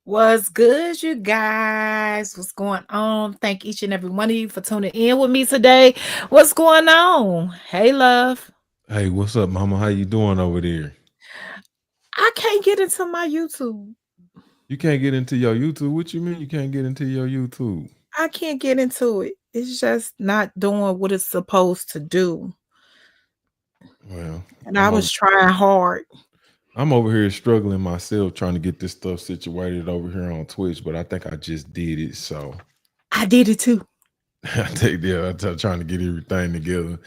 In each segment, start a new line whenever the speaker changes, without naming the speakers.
What's good, you guys? What's going on? Thank each and every one of you for tuning in with me today. What's going on? Hey, love.
Hey, what's up, mama? How you doing over there?
I can't get into my YouTube.
You can't get into your YouTube. What you mean you can't get into your YouTube?
I can't get into it. It's just not doing what it's supposed to do.
Well,
And I was trying hard.
I'm over here struggling myself trying to get this stuff situated over here on Twitch, but I think I just did it. So
I did it too.
I'm trying to get everything together.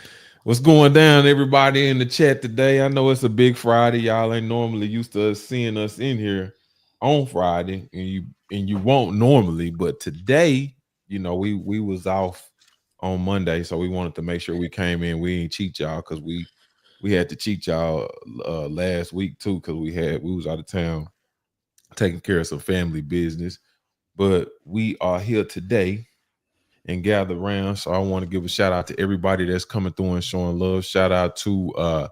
What's going down, everybody in the chat today? I know it's a big Friday. Y'all ain't normally used to seeing us in here on Friday, and you won't normally, but today, we was off on Monday, so we wanted to make sure we came in. We ain't cheat y'all because we had to cheat y'all last week too because we was out of town taking care of some family business, but we are here today and gather around. So I want to give a shout out to everybody that's coming through and showing love. Shout out to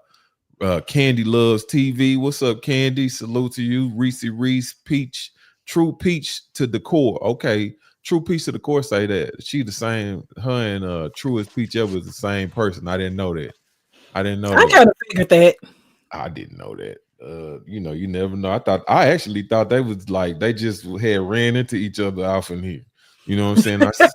Candy Loves TV. What's up, Candy? Salute to you. Reese Peach, True Peach to the core. Okay. True Peach to the core say that. She the same, her and Truest Peach ever is the same person. I didn't know that. I didn't know
I
that.
kind of figured that.
I didn't know that. You never know. I actually thought they was like they just had ran into each other off in here. You know what I'm saying? Because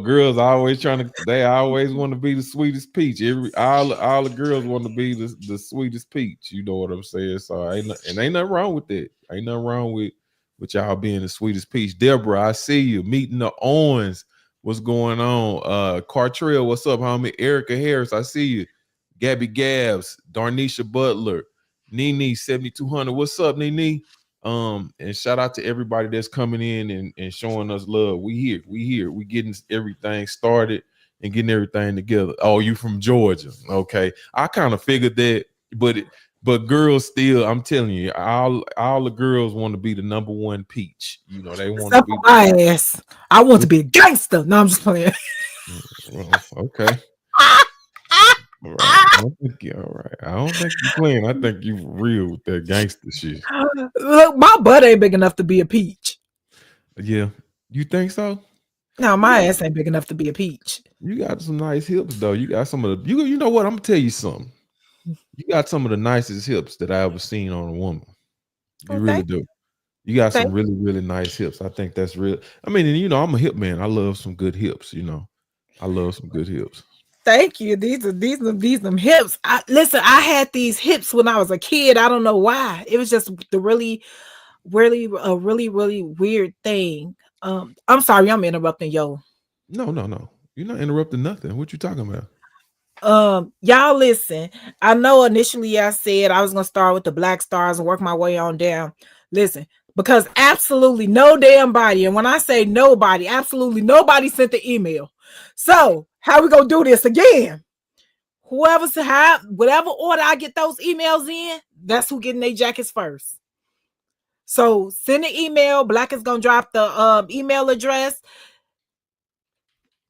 girls always they always want to be the sweetest peach. All the girls want to be the sweetest peach. You know what I'm saying? So ain't nothing wrong with that. Ain't nothing wrong with y'all being the sweetest peach. Deborah, I see you meeting the Owens. What's going on? Cartrell, what's up, homie? Erica Harris, I see you. Gabby Gabs, Darnisha Butler, Nene 7200. What's up, Nene? And shout out to everybody that's coming in and showing us love. We getting everything started and getting everything together. Oh, you from Georgia? Okay, I kind of figured that, but girls still, I'm telling you, all the girls want to be the number one peach. They want to
Except for
be.
my ass. I want to be a gangster. No, I'm just playing.
Well, okay. All right. I don't think you all right. I don't think you playing. I think you real with that gangster shit.
Look, my butt ain't big enough to be a peach.
Yeah. You think so?
No,
You
my
got
ass ain't big enough to be a peach.
you got some nice hips though. You got some of the you know what? I'm gonna tell you something. You got some of the nicest hips that I ever seen on a woman. You
Well,
really do. You got some
thank
really, really nice hips. I think that's real. I mean, and I'm a hip man. I love some good hips. I love some good hips.
thank you. These them hips. Listen, I had these hips when I was a kid. I don't know why. It was just the really weird thing. I'm sorry, I'm interrupting yo.
No, no, no. You're not interrupting nothing. What you talking about?
Y'all listen. I know initially I said I was gonna start with the black stars and work my way on down. Listen, because absolutely no damn body, and when I say nobody, absolutely nobody sent the email. So how we gonna do this again? Whoever's have whatever order I get those emails in, that's who getting their jackets first. So send an email. Black is gonna drop the email address.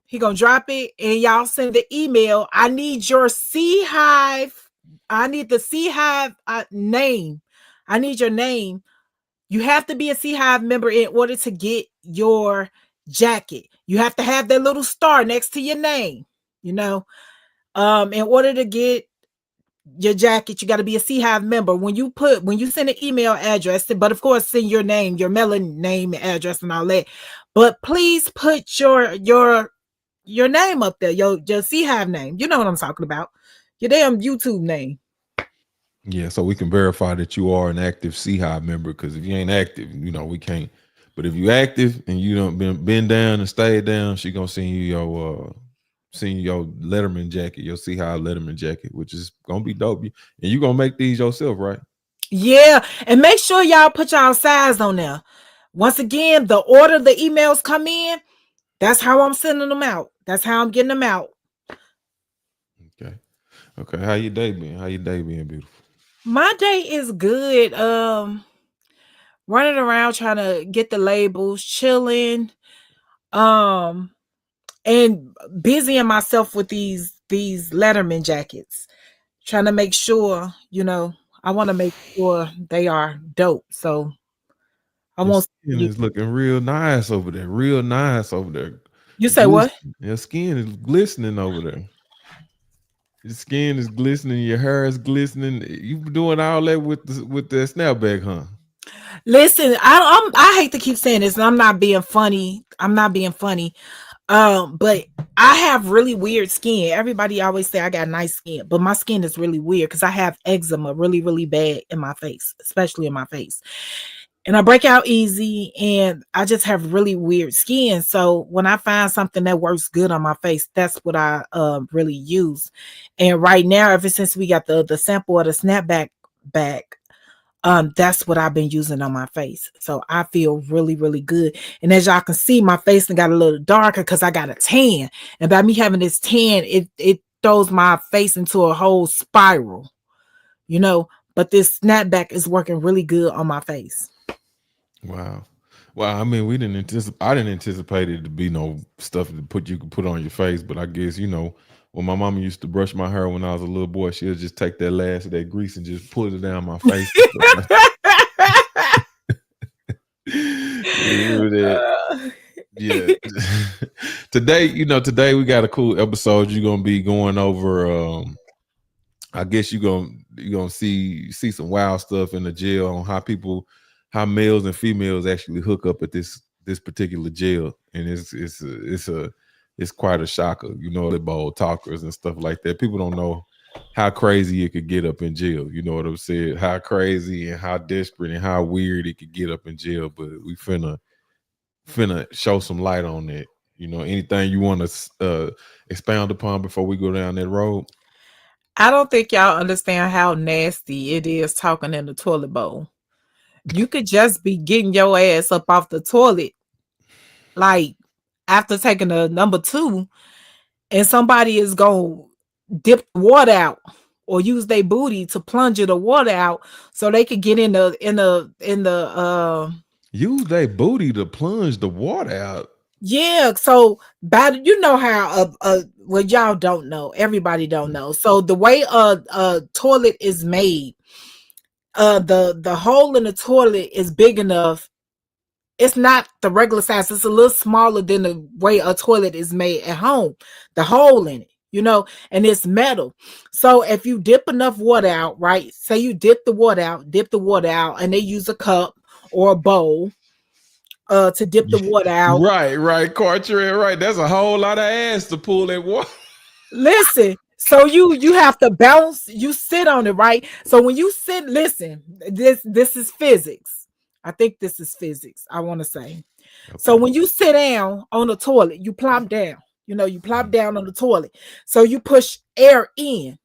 He gonna drop it, and y'all send the email. I need your C Hive. I need the C Hive name. I need your name. You have to be a C Hive member in order to get your jacket. You have to have that little star next to your name. In order to get your jacket, you got to be a C Hive member. When you send an email address, but of course send your name, your mailing name, address, and all that. But please put your name up there, your C Hive name. You know what I'm talking about. Your damn YouTube name.
Yeah, so we can verify that you are an active CHI member. Because if you ain't active, we can't. But if you active and you don't been down and stayed down, she gonna send you your Letterman jacket, your CHI Letterman jacket, which is gonna be dope. And you gonna make these yourself, right?
Yeah, and make sure y'all put y'all size on there. Once again, the order the emails come in, that's how I'm sending them out. That's how I'm getting them out.
Okay. Okay. How your day been? How your day been, beautiful?
My day is good. Running around trying to get the labels, chilling, um, and busying myself with these Letterman jackets. Trying to make sure, I want to make sure they are dope. So I
Your
won't
skin
you.
is looking real nice over there. Real nice over there.
You say what?
Glisten. Your skin is glistening over there. Your skin is glistening. Your hair is glistening. You doing all that with the snapback, huh?
Listen, I hate to keep saying this, and I'm not being funny. I'm not being funny. But I have really weird skin. Everybody always say I got nice skin, but my skin is really weird because I have eczema really, really bad in my face, especially in my face. And I break out easy, and I just have really weird skin. So when I find something that works good on my face, that's what I really use. And right now, ever since we got the sample of the snapback back, that's what I've been using on my face. So I feel really, really good. And as y'all can see, my face got a little darker because I got a tan. And by me having this tan, it throws my face into a whole spiral, you know. But this snapback is working really good on my face.
Wow. Well, I mean, we didn't anticipate. I didn't anticipate it to be no stuff to put you could put on your face, but I guess when my mama used to brush my hair when I was a little boy, she'll just take that last of that grease and just put it down my face. And stuff like remember that? Yeah. Today, today we got a cool episode. You're gonna be going over. I guess you're gonna see some wild stuff in the jail on how males and females actually hook up at this particular jail, and it's quite a shocker. Volleyball talkers and stuff like that. People don't know how crazy it could get up in jail. You know what I'm saying? How crazy and how desperate and how weird it could get up in jail. But we finna show some light on that. Anything you want to expound upon before we go down that road?
I don't think y'all understand how nasty it is talking in the toilet bowl. You could just be getting your ass up off the toilet, like after taking a number two, and somebody is going to dip the water out or use their booty to plunge the water out so they could get in the
Use their booty to plunge the water out.
yeah. So you know how well, y'all don't know, everybody don't know. So the way a toilet is made, the hole in the toilet is big enough. It's not the regular size. It's a little smaller than the way a toilet is made at home. The hole in it, and it's metal. So if you dip enough water out, right? Say you dip the water out, and they use a cup or a bowl to dip the water out.
Right, Carteret, right. That's a whole lot of ass to pull that water.
Listen, so you have to bounce, you sit on it, right? So when you sit, listen, this is physics. I think this is physics, I want to say. So
Okay.
when you sit down on the toilet, you plop down. You plop down on the toilet. So you push air in,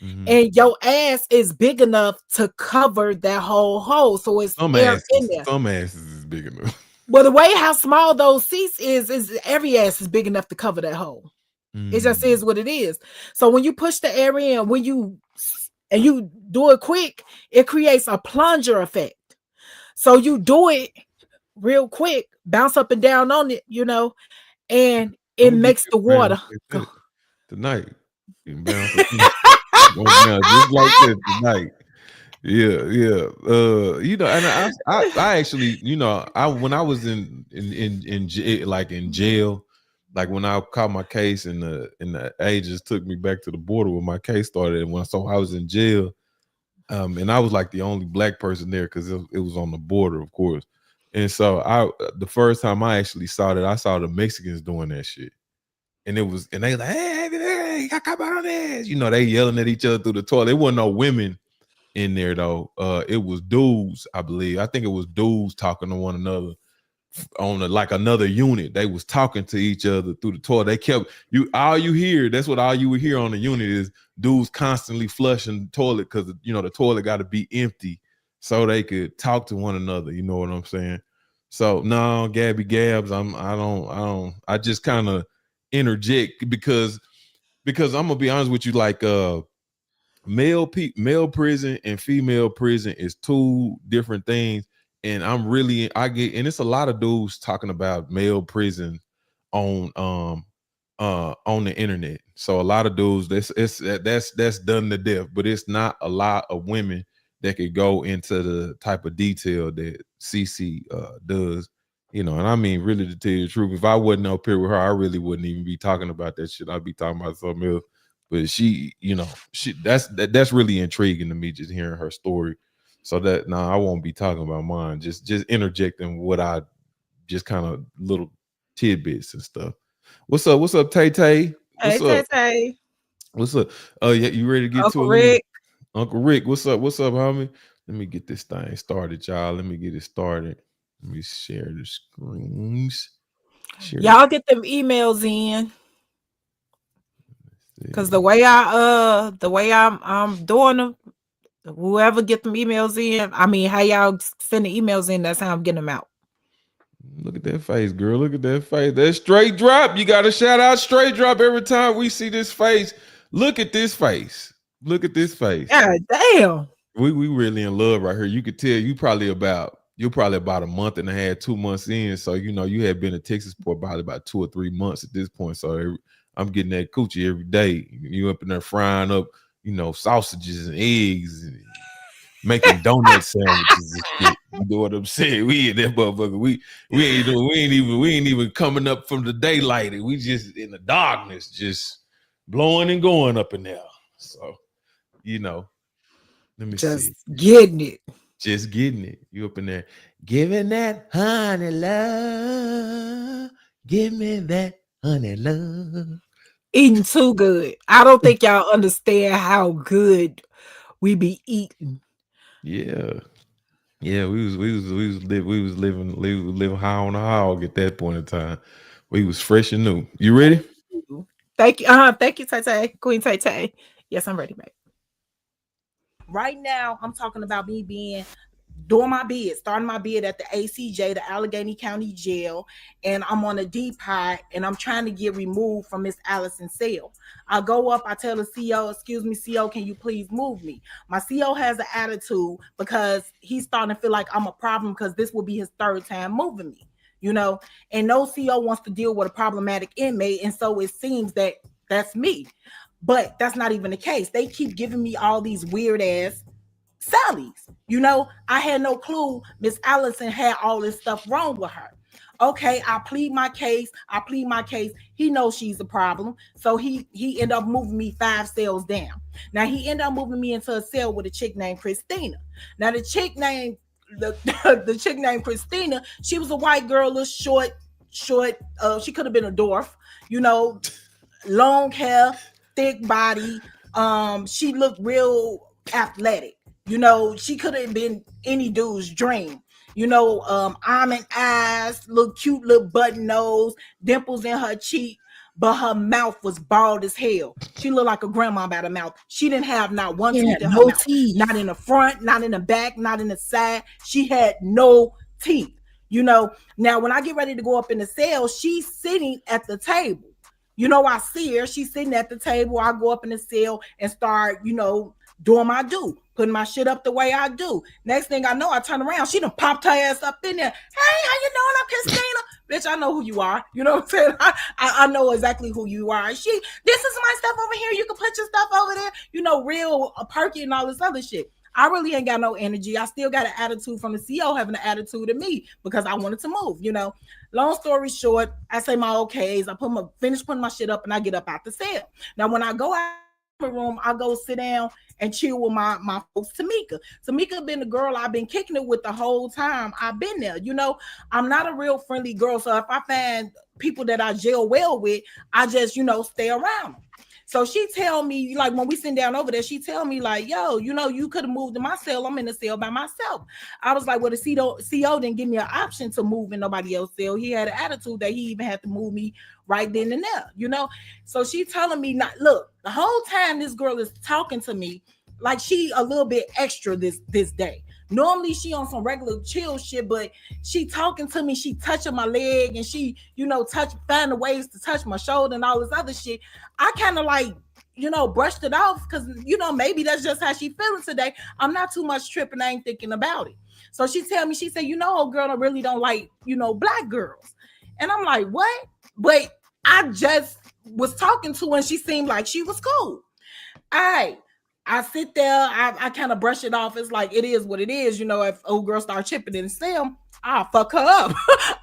Mm-hmm.
and your ass is big enough to cover that whole hole. So it's
Some
air in
asses,
there.
some asses is big enough.
Well, the way how small those seats is every ass is big enough to cover that hole. It just
Mm.
is what it is. So when you push the air in, and you do it quick, it creates a plunger effect. So you do it real quick, bounce up and down on it, and
I'm
it
gonna get
makes
you
the
a bounce
water
like
go.
that tonight. You can bounce up. Go bounce just like that tonight. Yeah, yeah. And I actually, I when I was like in jail, like when I caught my case and the agents took me back to the border when my case started, and I was in jail, and I was like the only black person there because it was on the border, of course. And so the first time I actually saw that, I saw the Mexicans doing that shit, and they was like, hey, I come out on this, they yelling at each other through the toilet. There wasn't no women in there though. It was dudes, I believe. I think it was dudes talking to one another on like another unit. They was talking to each other through the toilet. They kept all you hear. That's what all you would hear on the unit is dudes constantly flushing the toilet because the toilet got to be empty so they could talk to one another. You know what I'm saying? So no, Gabby Gabs. I just kind of interject because I'm gonna be honest with you, like male prison and female prison is two different things, and I get, and it's a lot of dudes talking about male prison on the internet. So a lot of dudes, that's done to death, but it's not a lot of women that could go into the type of detail that Cece does. And I mean, really, to tell you the truth, if I wasn't up here with her, I really wouldn't even be talking about that shit. I'd be talking about something else. But that's really intriguing to me, just hearing her story. So that I won't be talking about mine. Just interjecting what I just kind of little tidbits and stuff. What's up? What's up, Tay Tay?
Hey,
What's up?
Tay.
What's up? Oh yeah, you ready to get to
Uncle
it? Let me,
Rick.
Uncle Rick. What's up? What's up, homie? Let me get this thing started, y'all. Let me get it started. Let me share the screens.
Y'all get them emails in. Cause the way I'm doing them, whoever get them emails in, I mean, how y'all send the emails in, that's how I'm getting them out.
Look at that face, girl. Look at that face. That straight drop. You got to shout out straight drop every time we see this face. Look at this face. Look at this face.
God damn.
We really in love right here. You could tell you're probably about a month and a half, 2 months in. So you had been in Texas for about 2 or 3 months at this point. So I'm getting that coochie every day. You up in there frying up, sausages and eggs and making donut sandwiches and shit. You know what I'm saying? We in that motherfucker. We ain't even coming up from the daylight. We just in the darkness, just blowing and going up in there. So, let me
just
see.
Getting it.
Just getting it. You up in there, giving that honey love. Give me that honey love.
Eating too good. I don't think y'all understand how good we be eating.
Yeah. Yeah, we was living high on the hog at that point in time. We was fresh and new. You ready?
Thank you. Thank you, Tay. Queen Tay. Yes, I'm ready, mate. Right now, I'm talking about me doing my bid, starting my bid at the ACJ, the Allegheny County Jail, and I'm on a depot, and I'm trying to get removed from Miss Allison's cell. I go up, I tell the CO, excuse me, CO, can you please move me? My CO has an attitude because he's starting to feel like I'm a problem because this will be his third time moving me, and no CO wants to deal with a problematic inmate, and so it seems that that's me. But that's not even the case. They keep giving me all these weird ass Sally's. I had no clue Miss Allison had all this stuff wrong with her. Okay, I plead my case. He knows she's a problem. So he ended up moving me 5 cells down. Now he ended up moving me into a cell with a chick named Christina. Now the chick named Christina, she was a white girl, little short, she could have been a dwarf, long hair, thick body. She looked real athletic. She could have been any dude's dream. Almond eyes, little cute little button nose, dimples in her cheek, but her mouth was bald as hell. She looked like a grandma by the mouth. She didn't have not one tooth in her mouth.
Teeth.
Not in the front, not in the back, not in the side. She had no teeth. Now when I get ready to go up in the cell, she's sitting at the table. I see her. She's sitting at the table. I go up in the cell and start, doing my do, putting my shit up the way I do. Next thing I know, I turn around. She done popped her ass up in there. Hey, how you doing? I'm Christina. Bitch, I know who you are. You know what I'm saying? I know exactly who you are. This is my stuff over here. You can put your stuff over there. Real perky and all this other shit. I really ain't got no energy. I still got an attitude from the CO having an attitude of me because I wanted to move, Long story short, I say my okays. I finish putting my shit up and I get up out the cell. Now, when I go out the room, I go sit down and chill with my folks, Tamika. Tamika been the girl I've been kicking it with the whole time I've been there. I'm not a real friendly girl. So if I find people that I gel well with, I just, stay around them. So she tell me, like, when we sit down over there, she tell me, like, yo, you could have moved to my cell. I'm in the cell by myself. I was like, well, the CO didn't give me an option to move in nobody else's cell. He had an attitude that he even had to move me right then and there, So she telling me, not look, the whole time this girl is talking to me like she a little bit extra this day. Normally she on some regular chill shit, but she talking to me, she touching my leg, and she, finding ways to touch my shoulder and all this other shit. I kind of like, brushed it off because, maybe that's just how she feeling today. I'm not too much tripping. I ain't thinking about it. So she tell me, she said, old girl, I really don't like, black girls. And I'm like, what? But I just was talking to her and she seemed like she was cool. All right. I sit there, I kind of brush it off. It's like it is what it is. If old girl start tripping in the cell, I'll fuck her up.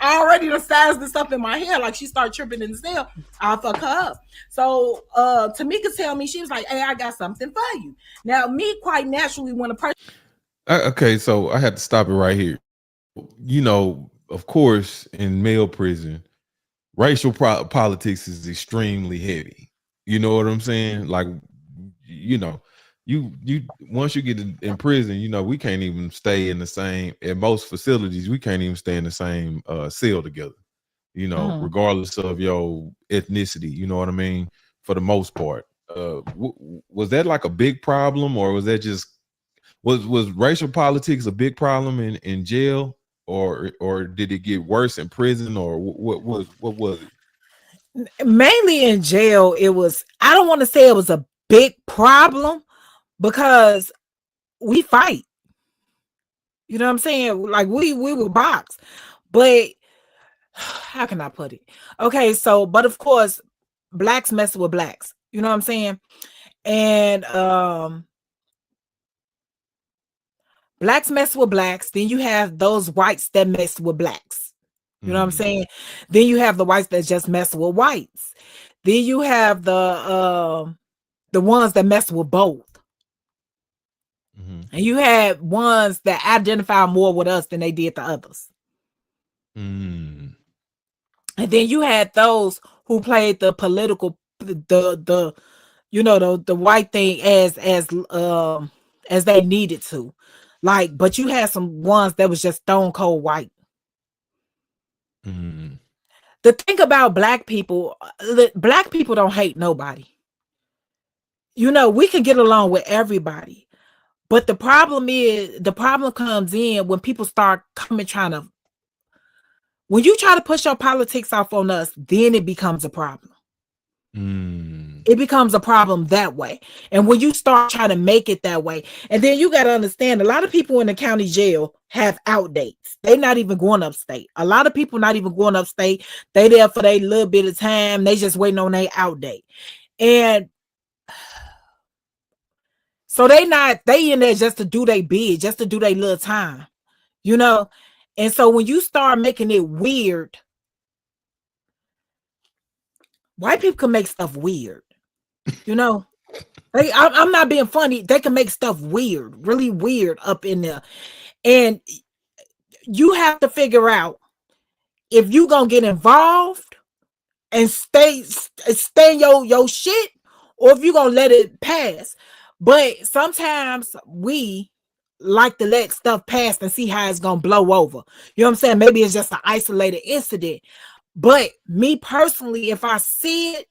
I already decided this up in my head. Like she start tripping in the cell, I'll fuck her up. So Tamika tell me, she was like, "Hey, I got something for you." Now, me quite naturally when a person
Okay, so I had to stop it right here. Of course, in male prison, racial politics is extremely heavy. You know what I'm saying? Like, you know, you once you get in prison, we can't even stay in the same. At most facilities, we can't even stay in the same cell together. Regardless of your ethnicity. You know what I mean? For the most part, was that like a big problem, or was that just was racial politics a big problem in jail, or did it get worse in prison, or what was it?
mainly in jail, it was. I don't want to say it was a big problem because we fight. You know what I'm saying? Like we were boxed, but how can I put it? Okay, so but of course, blacks mess with blacks. You know what I'm saying? And blacks mess with blacks. Then you have those whites that mess with blacks. You know what I'm saying? Then you have the whites that just mess with whites. Then you have the ones that mess with both. And you had ones that identify more with us than they did the others. And then you had those who played the political the the white thing as they needed to. Like, but you had some ones that was just stone cold white. The thing about black people don't hate nobody. We can get along with everybody. But the problem comes in when people start when you try to push your politics off on us, then it becomes a problem. It becomes a problem that way. And when you start trying to make it that way, and then you got to understand, a lot of people in the county jail have out dates. They're not even going upstate. A lot of people not even going upstate. They there for their little bit of time. They just waiting on their out date. And so they in there just to do their bid, just to do their little time, And so when you start making it weird, white people can make stuff weird, I'm not being funny. They can make stuff weird, really weird up in there. And you have to figure out if you gonna get involved and stay in your shit, or if you gonna let it pass. But sometimes we like to let stuff pass and see how it's gonna blow over. You know what I'm saying? Maybe it's just an isolated incident. But me personally, if I see it,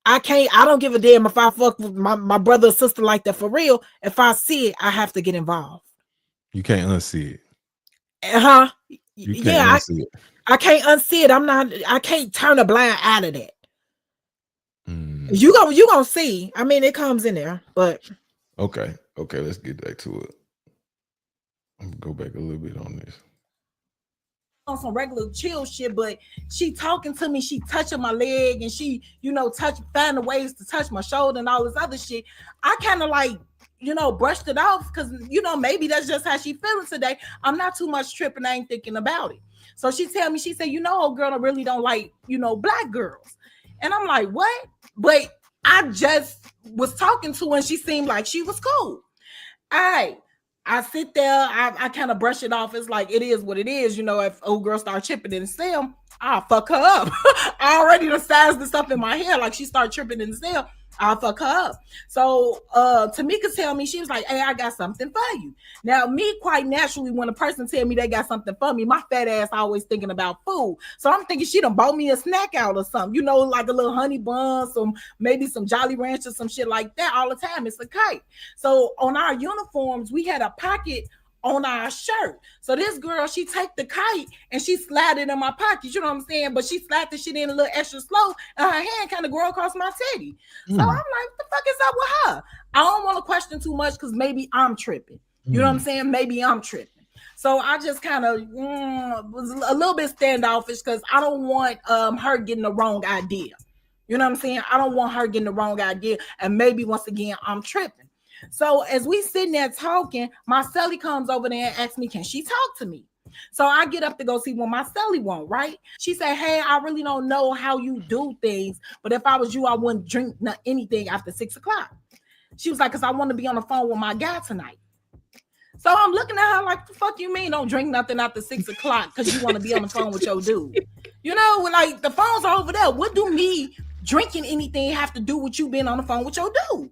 I don't give a damn if I fuck with my brother or sister like that for real. If I see it, I have to get involved.
You can't unsee it. You can't
Yeah,
unsee it.
I can't unsee it. I can't turn a blind eye to that. You gonna see. I mean, it comes in there, but
okay, let's get back to it. I'm gonna go back a little bit on this.
On some regular chill shit, but she talking to me, she touching my leg, and she, finding ways to touch my shoulder and all this other shit. I kind of like, brushed it off because, maybe that's just how she feeling today. I'm not too much tripping. I ain't thinking about it. So she tell me, she said, old girl, I really don't like, black girls. And I'm like, what? But I just was talking to her and she seemed like she was cool. All right. I sit there, I kind of brush it off. It's like it is what it is. If old girl start tripping in the cell, I'll fuck her up. I already decided this up in my head. Like she start tripping in the cell, I'll fuck her up. So Tamika tell me, she was like, "Hey, I got something for you." Now, me quite naturally, when a person tell me they got something for me, my fat ass always thinking about food. So I'm thinking she done bought me a snack out or something, like a little honey bun, maybe some Jolly Rancher, some shit like that all the time. It's a kite. So on our uniforms, we had a pocket on our shirt. So this girl, she take the kite and she slide it in my pocket. You know what I'm saying? But she slide the shit in a little extra slow and her hand kind of grow across my teddy. So I'm like, what the fuck is up with her? I don't want to question too much because maybe I'm tripping. You know what I'm saying? Maybe I'm tripping. So I just kind of was a little bit standoffish because I don't want her getting the wrong idea. You know what I'm saying? I don't want her getting the wrong idea. And maybe once again, I'm tripping. So as we sitting there talking, my celly comes over there and asks me, can she talk to me? So I get up to go see what my celly want, right? She said, hey, I really don't know how you do things, but if I was you, I wouldn't drink anything after 6 o'clock. She was like, because I want to be on the phone with my guy tonight. So I'm looking at her like, the fuck you mean don't drink nothing after 6 o'clock because you want to be on the phone with your dude? You know, like the phones are over there. What do me drinking anything have to do with you being on the phone with your dude?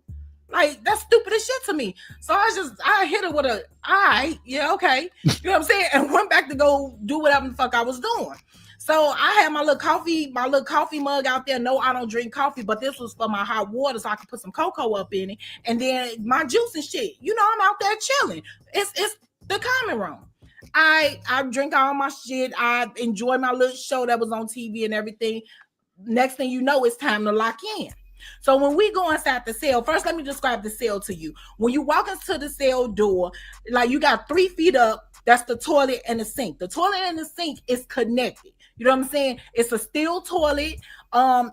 Like, that's stupid as shit to me. So I hit her with a, all right, yeah, okay. You know what I'm saying? And went back to go do whatever the fuck I was doing. So I had my little coffee mug out there. No, I don't drink coffee, but this was for my hot water so I could put some cocoa up in it. And then my juice and shit. You know, I'm out there chilling. It's the common room. I drink all my shit. I enjoy my little show that was on TV and everything. Next thing you know, it's time to lock in. So when we go inside the cell, first let me describe the cell to you. When you walk into the cell door, like you got 3 feet up, that's the toilet and the sink. The toilet and the sink is connected. You know what I'm saying? It's a steel toilet.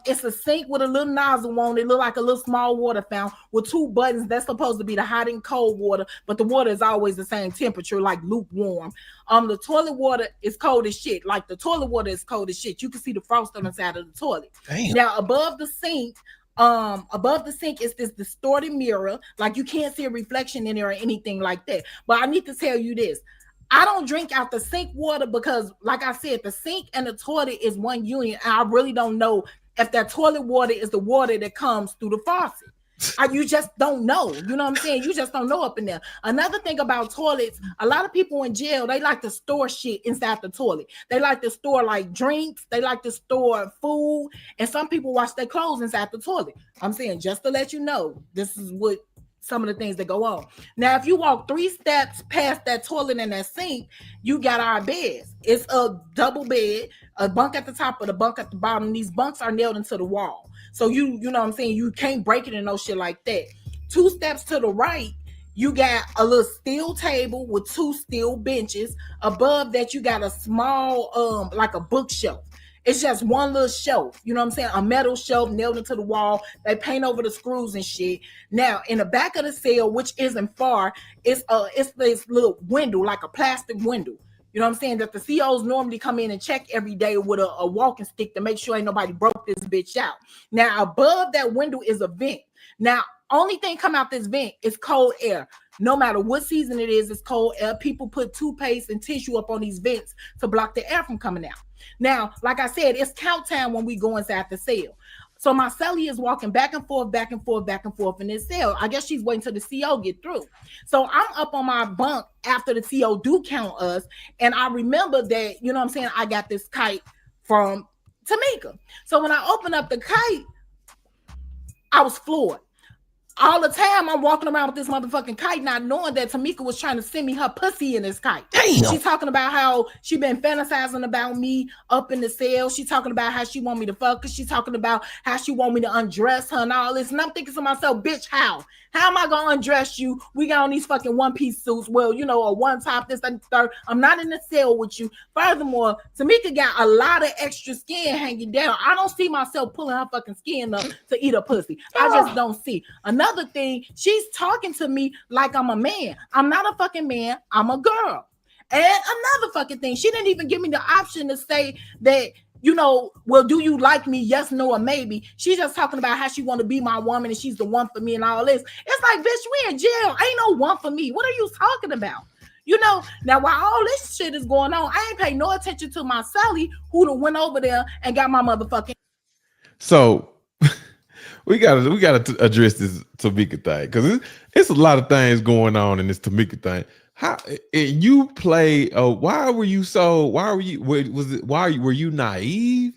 It's a sink with a little nozzle on it. Look like a little small water fountain with 2 buttons. That's supposed to be the hot and cold water, but the water is always the same temperature, like lukewarm. The toilet water is cold as shit. Like the toilet water is cold as shit. You can see the frost on the side of the toilet. Damn. Now above the sink is this distorted mirror. Like you can't see a reflection in there or anything like that. But I need to tell you this. I don't drink out the sink water because, like I said, the sink and the toilet is one union. And I really don't know if that toilet water is the water that comes through the faucet. You just don't know. You know what I'm saying? You just don't know up in there. Another thing about toilets, a lot of people in jail, they like to store shit inside the toilet. They like to store like drinks. They like to store food. And some people wash their clothes inside the toilet. I'm saying just to let you know, this is what some of the things that go on. Now, if you walk 3 steps past that toilet and that sink, you got our beds. It's a double bed, a bunk at the top of the bunk at the bottom. These bunks are nailed into the wall. So you know what I'm saying? You can't break it and no shit like that. 2 steps to the right, you got a little steel table with 2 steel benches. Above that, you got a small, like a bookshelf. It's just one little shelf, you know what I'm saying? A metal shelf nailed into the wall. They paint over the screws and shit. Now, in the back of the cell, which isn't far, it's this little window, like a plastic window. You know what I'm saying? That the COs normally come in and check every day with a walking stick to make sure ain't nobody broke this bitch out. Now, above that window is a vent. Now, only thing come out this vent is cold air. No matter what season it is, it's cold air. People put toothpaste and tissue up on these vents to block the air from coming out. Now, like I said, it's count time when we go inside the cell. So my celly is walking back and forth, back and forth, back and forth in this cell. I guess she's waiting till the CO get through. So I'm up on my bunk after the CO do count us. And I remember that, you know what I'm saying, I got this kite from Tamika. So when I opened up the kite, I was floored. All the time I'm walking around with this motherfucking kite, not knowing that Tamika was trying to send me her pussy in this kite. Damn. She's talking about how she been fantasizing about me up in the cell. She's talking about how she want me to fuck her. She's talking about how she want me to undress her and all this. And I'm thinking to myself, bitch, how? How am I going to undress you? We got on these fucking one-piece suits. Well, you know, a one top, this, and third. I'm not in the cell with you. Furthermore, Tamika got a lot of extra skin hanging down. I don't see myself pulling her fucking skin up to eat a pussy. I just don't see. Another thing, she's talking to me like I'm a man. I'm not a fucking man. I'm a girl. And another fucking thing, she didn't even give me the option to say that, you know, well, do you like me? Yes, no, or maybe. She's just talking about how she want to be my woman and she's the one for me and all this. It's like, bitch, we in jail. Ain't no one for me. What are you talking about? You know, now while all this shit is going on, I ain't pay no attention to my Sally who done went over there and got my motherfucking.
So we gotta address this Tamika thing because it's a lot of things going on in this Tamika thing. How you play? Why were you naive,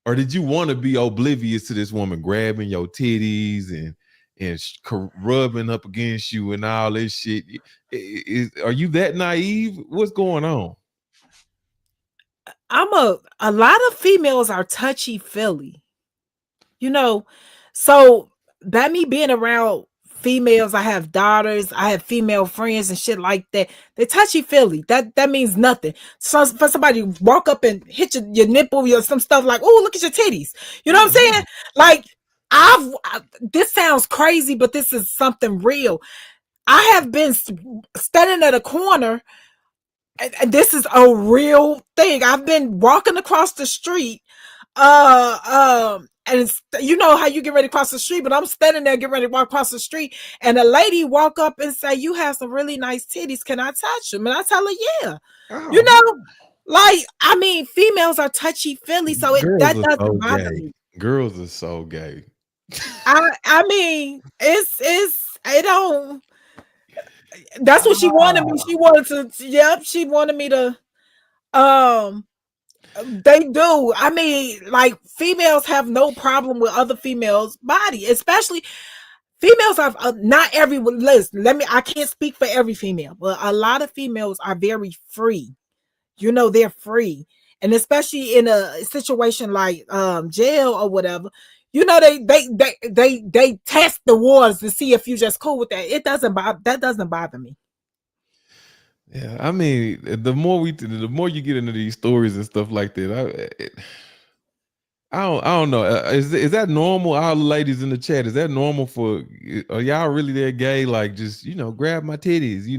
or did you want to be oblivious to this woman grabbing your titties and rubbing up against you and all this shit? Are you that naive? What's going on?
A lot of females are touchy feely, you know. So that me being around females, I have daughters, I have female friends and shit like that. They're touchy feely. That means nothing. So for somebody to walk up and hit your nipple or some stuff like, oh, look at your titties. You know what I'm saying? Like this sounds crazy, but this is something real. I have been standing at a corner, and this is a real thing. I've been walking across the street, and you know how you get ready to cross the street, but I'm standing there getting ready to walk across the street, and a lady walk up and say, "You have some really nice titties. Can I touch them?" And I tell her, "Yeah." You know, like I mean, females are touchy feely, so that doesn't bother me.
Girls are so gay.
I mean, it don't. That's what she wanted me. She wanted to. Yep, she wanted me to. They do. I mean, like females have no problem with other females' body, especially females are not everyone. Listen, I can't speak for every female, but a lot of females are very free. You know, they're free, and especially in a situation like jail or whatever. You know, they test the waters to see if you just cool with that. That doesn't bother me.
Yeah, I mean, the more you get into these stories and stuff like that, I don't know. Is that normal? All the ladies in the chat, is that normal for? Are y'all really that gay? Like, just grab my titties,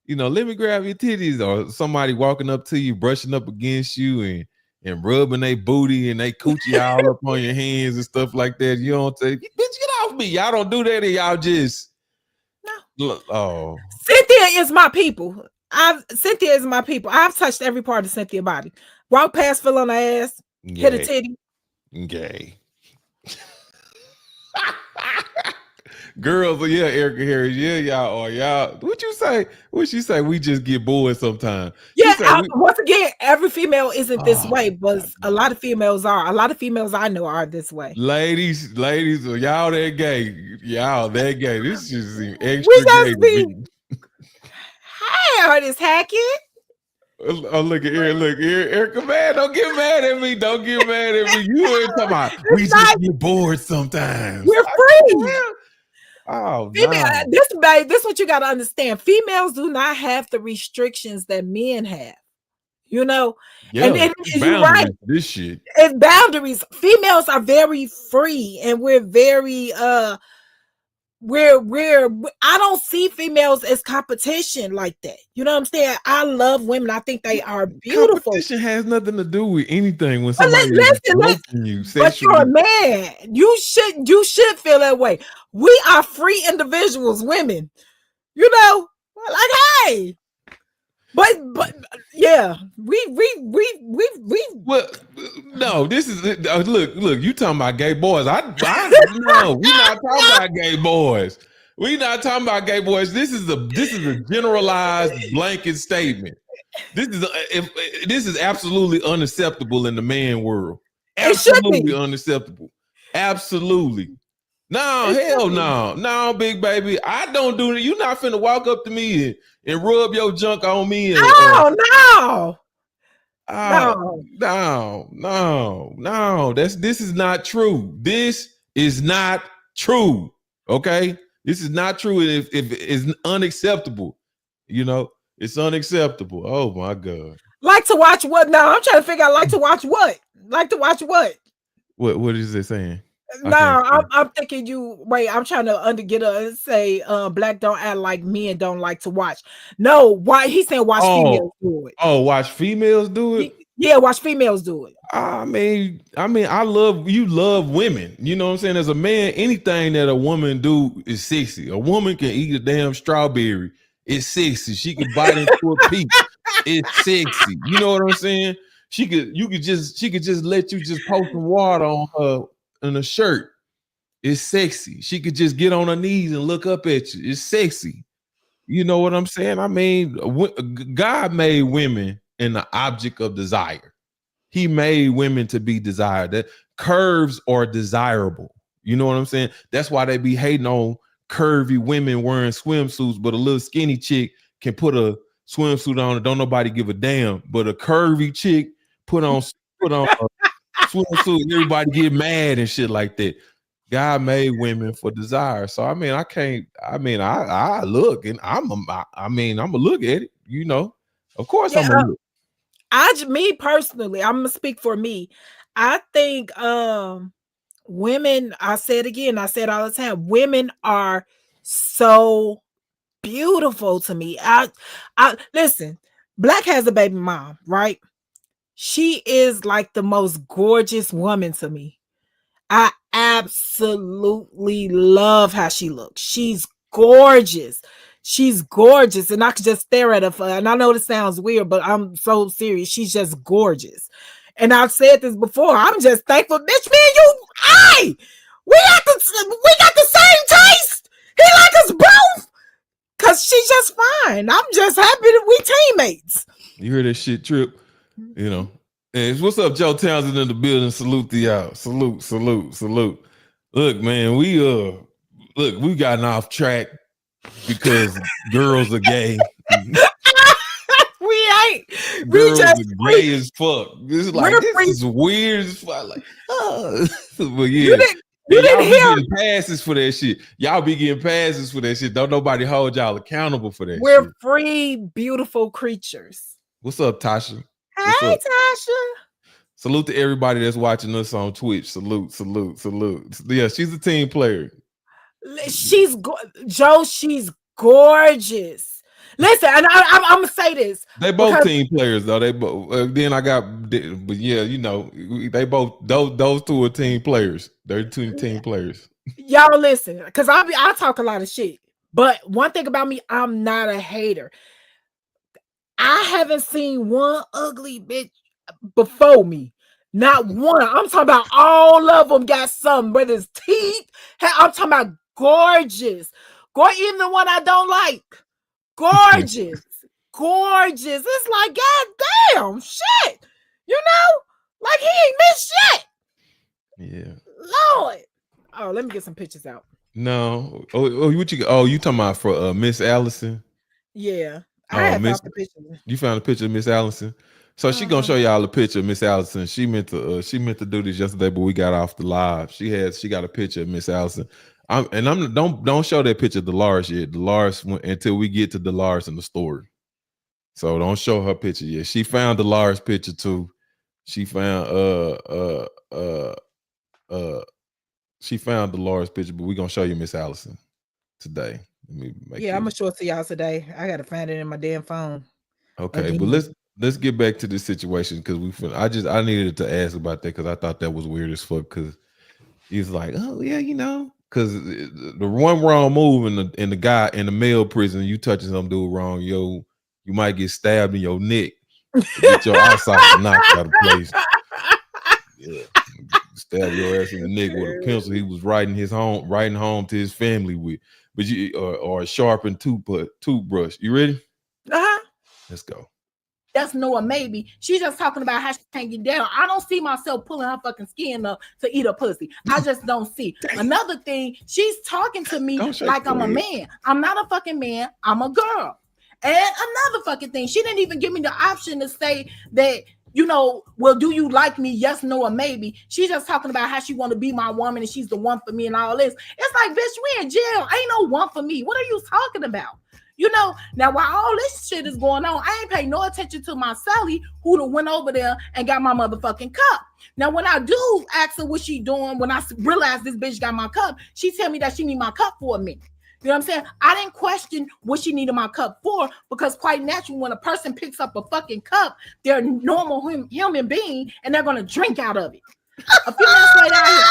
let me grab your titties, or somebody walking up to you, brushing up against you, and rubbing their booty and they coochie all up on your hands and stuff like that. You don't say, bitch, get off me. Y'all don't do that, and y'all just.
No.
Oh,
Cynthia is my people. Cynthia is my people. I've touched every part of Cynthia's body. Walk past, feel on her ass, hit a titty.
Gay. Girls, yeah, Erica Harris, yeah, y'all are. Y'all, what you say? What she say? We just get bored sometimes.
Yeah, once again, every female isn't this way, but a lot of females are. A lot of females I know are this way.
Ladies, y'all that gay. Y'all that gay. This just seems extra gay.
Hey, Artist Hackett.
Oh, look at Erica, man, don't get mad at me. Don't get mad at me. You ain't talking about we just get bored sometimes.
We're free.
Oh,
female, no. This what you got to understand. Females do not have the restrictions that men have. You know,
yeah, and you're right. This shit.
It's boundaries. Females are very free, and we're very I don't see females as competition like that. You know what I'm saying? I love women. I think they are beautiful.
Competition has nothing to do with anything. When somebody
listen,
you,
but you're a man. You should feel that way. We are free individuals, women. You know, like hey. But yeah, we
well, no, this is look, you talking about gay boys. No, we're not talking about gay boys. We're not talking about gay boys. This is a generalized blanket statement. This is absolutely unacceptable in the man world. Absolutely unacceptable. Absolutely. No, hell no. No, big baby. I don't do it. You're not finna walk up to me and rub your junk on me.
No.
This is not true. This is not true. Okay? This is not true. If it's unacceptable, it's unacceptable. Oh my God.
Like to watch what now? I'm trying to figure out like to watch what? Like to watch what?
What is it saying?
No, I'm thinking you wait. I'm trying to get and say black don't act like men don't like to watch. No, why he's saying watch females do it.
Oh, watch females do it?
Yeah, watch females do it.
I mean, I love women. You know what I'm saying? As a man, anything that a woman do is sexy. A woman can eat a damn strawberry. It's sexy. She can bite into a peach. It's sexy. You know what I'm saying? She could just let you just pour some water on her in a shirt. It's sexy. She could just get on her knees and look up at you. It's sexy. You know what I'm saying? I mean, God made women in the object of desire. He made women to be desired. That curves are desirable. You know what I'm saying? That's why they be hating on curvy women wearing swimsuits, but a little skinny chick can put a swimsuit on and don't nobody give a damn. But a curvy chick put on a swimsuit, everybody get mad and shit like that. God made women for desire. So I mean, I can't. I mean, I look and I mean, I'm gonna look at it. You know, of course
Yeah,
I'm gonna look.
me personally, I'm gonna speak for me. I think women, I say it again, I say it all the time, women are so beautiful to me. I listen, Black has a baby mom, right? She is like the most gorgeous woman to me. I absolutely love how she looks. She's gorgeous. She's gorgeous. And I could just stare at her and I know this sounds weird, but I'm so serious. She's just gorgeous. And I've said this before. I'm just thankful, bitch, me and you. Hey, we got the same taste. He like us both. Cause she's just fine. I'm just happy that we teammates.
You hear that shit, Trip? You know. And what's up, Joe Townsend in the building? Salute the out. Salute, salute, salute. Look, man, we gotten off track because girls are gay.
We ain't. We
Girls
just
are gay as fuck. This is like
we're
this
free.
is weird as fuck. Like, but
You
yeah.
didn't you
And y'all
didn't
be
hear.
getting passes for that shit. Y'all be getting passes for that shit. Don't nobody hold y'all accountable for that
We're
shit.
free, beautiful creatures.
What's up, Tasha? What's
Hey,
up?
Tasha.
Salute to everybody that's watching us on Twitch. Salute, salute, salute. Yeah, she's a team player.
She's Joe. She's gorgeous. Listen, and I'm gonna say this
They both
because
team players though. They both. Then I got, but yeah, you know, they both those two are team players. They're two team players.
y'all listen, because I talk a lot of shit. But one thing about me, I'm not a hater. I haven't seen one ugly bitch before me. Not one. I'm talking about all of them got something, whether it's teeth. I'm talking about gorgeous. Even the one I don't like. Gorgeous. Gorgeous. It's like, God damn, shit. You know? Like he ain't missed shit.
Yeah.
Lord. Oh, let me get some pictures out.
No. Oh, what you? Oh, you talking about for Miss Allison?
Yeah. I
Oh,
have
Miss.
found the pictures.
You found a picture of Miss Allison. So she gonna
Uh-huh.
show y'all a picture of Miss Allison. She meant to do this yesterday, but we got off the live. She got a picture of Miss Allison. Don't show that picture of Dolores yet. Dolores until we get to Dolores in the story. So don't show her picture yet. She found Dolores picture too. She found uh she found Dolores picture, but we're gonna show you Miss Allison today. Let me make
Yeah, I'm
sure.
gonna show it to y'all today. I gotta find it in my damn phone
Okay, but
again.
let's get back to this situation because I needed to ask about that because I thought that was weird as fuck because he's like, oh yeah, you know, because the one wrong move in the guy in the male prison, you touching some dude wrong, you might get stabbed in your neck or get your eye socket knocked out of place. Yeah, stab your ass in the neck with a pencil he was writing home to his family with, but you or a sharpened toothbrush. You ready?
Uh-huh.
Let's go.
That's Noah maybe. She's just talking about how she can't get down. I don't see myself pulling her fucking skin up to eat a pussy. I just don't see. Another thing, she's talking to me like I'm a man. I'm not a fucking man. I'm a girl. And another fucking thing, she didn't even give me the option to say that, you know, well, do you like me? Yes, no, or maybe. She's just talking about how she want to be my woman and she's the one for me and all this. It's like, bitch, we in jail. Ain't no one for me. What are you talking about? You know, now while all this shit is going on, I ain't paying no attention to my celly who done went over there and got my motherfucking cup. Now, when I do ask her what she doing, when I realize this bitch got my cup, she tell me that she need my cup for a minute. You know what I'm saying? I didn't question what she needed my cup for because quite naturally, when a person picks up a fucking cup, they're a normal human being and they're going to drink out of it. A few minutes later, I hear,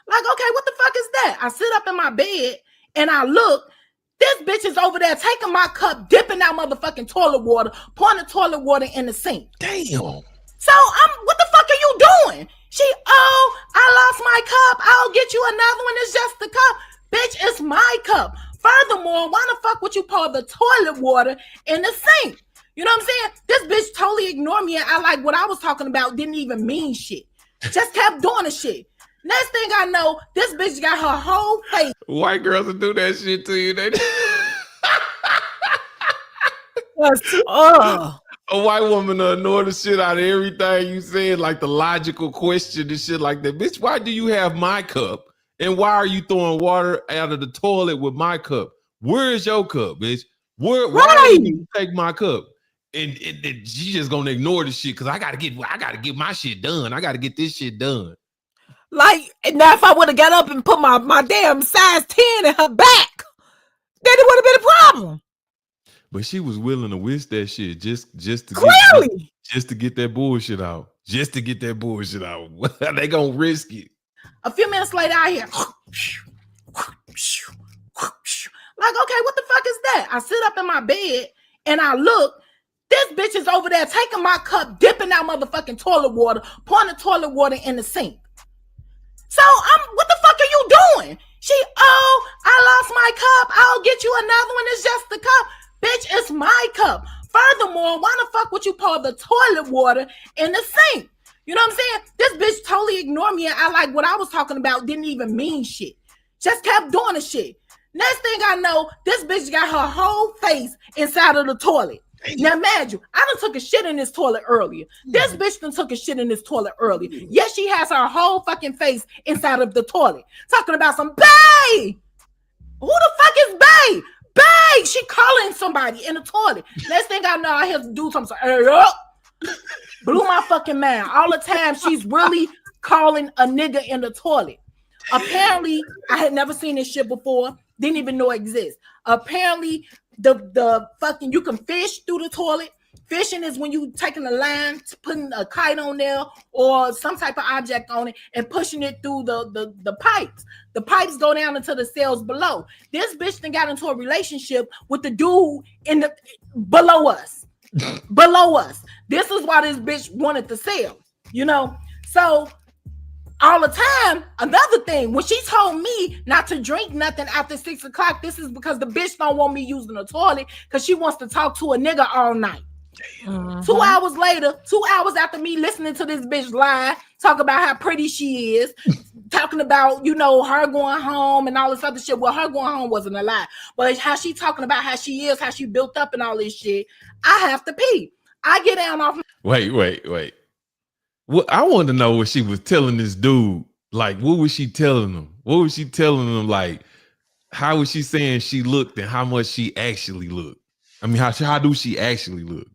like, okay, what the fuck is that? I sit up in my bed and I look, this bitch is over there taking my cup, dipping out motherfucking toilet water, pouring the toilet water in the sink.
Damn.
So what the fuck are you doing? Oh, I lost my cup. I'll get you another one. It's just the cup. Bitch, it's my cup. Furthermore, why the fuck would you pour the toilet water in the sink? You know what I'm saying? This bitch totally ignored me and I like what I was talking about didn't even mean shit. Just kept doing the shit. Next thing I know, this bitch got her whole face.
White girls will do that shit to you. They A white woman to ignore the shit out of everything you said, like the logical question and shit like that. Bitch, why do you have my cup? And why are you throwing water out of the toilet with my cup? Where is your cup, bitch? Why
Right.
would you take my cup? And she just gonna ignore the shit because I gotta get my shit done. I gotta get this shit done.
Like, now if I would have got up and put my damn size 10 in her back, then it would have been a problem.
But she was willing to risk that shit just to
Clearly.
just to get that bullshit out. Just to get that bullshit out. They gonna risk it.
A few minutes later, I hear like, okay, what the fuck is that? I sit up in my bed and I look. This bitch is over there taking my cup, dipping out motherfucking toilet water, pouring the toilet water in the sink. So what the fuck are you doing? I lost my cup. I'll get you another one. It's just the cup. Bitch, it's my cup. Furthermore, why the fuck would you pour the toilet water in the sink? You know what I'm saying? This bitch totally ignored me, and I like what I was talking about didn't even mean shit. Just kept doing the shit. Next thing I know, this bitch got her whole face inside of the toilet. Now imagine, I done took a shit in this toilet earlier. This bitch done took a shit in this toilet earlier. Yes, she has her whole fucking face inside of the toilet. Talking about some bae. Who the fuck is bae? Bae! She calling somebody in the toilet. Next thing I know, I have to do something. Blew my fucking mind. All the time she's really calling a nigga in the toilet. Apparently, I had never seen this shit before. Didn't even know it exists. Apparently, the fucking you can fish through the toilet. Fishing is when you taking a line, putting a kite on there or some type of object on it and pushing it through the pipes. The pipes go down into the cells below. This bitch then got into a relationship with the dude in the below us. Below us. This is why this bitch wanted the cell, you know? So all the time, another thing, when she told me not to drink nothing after 6 o'clock, this is because the bitch don't want me using the toilet because she wants to talk to a nigga all night. 2 hours later, 2 hours after me listening to this bitch lie, talk about how pretty she is, talking about, you know, her going home and all this other shit. Well, her going home wasn't a lie, but how she talking about how she is, how she built up and all this shit. I have to pee. I get down off.
Wait. Well, I wanted to know what she was telling this dude. Like, what was she telling him? What was she telling him? Like, how was she saying she looked and how much she actually looked? I mean, how do she actually look?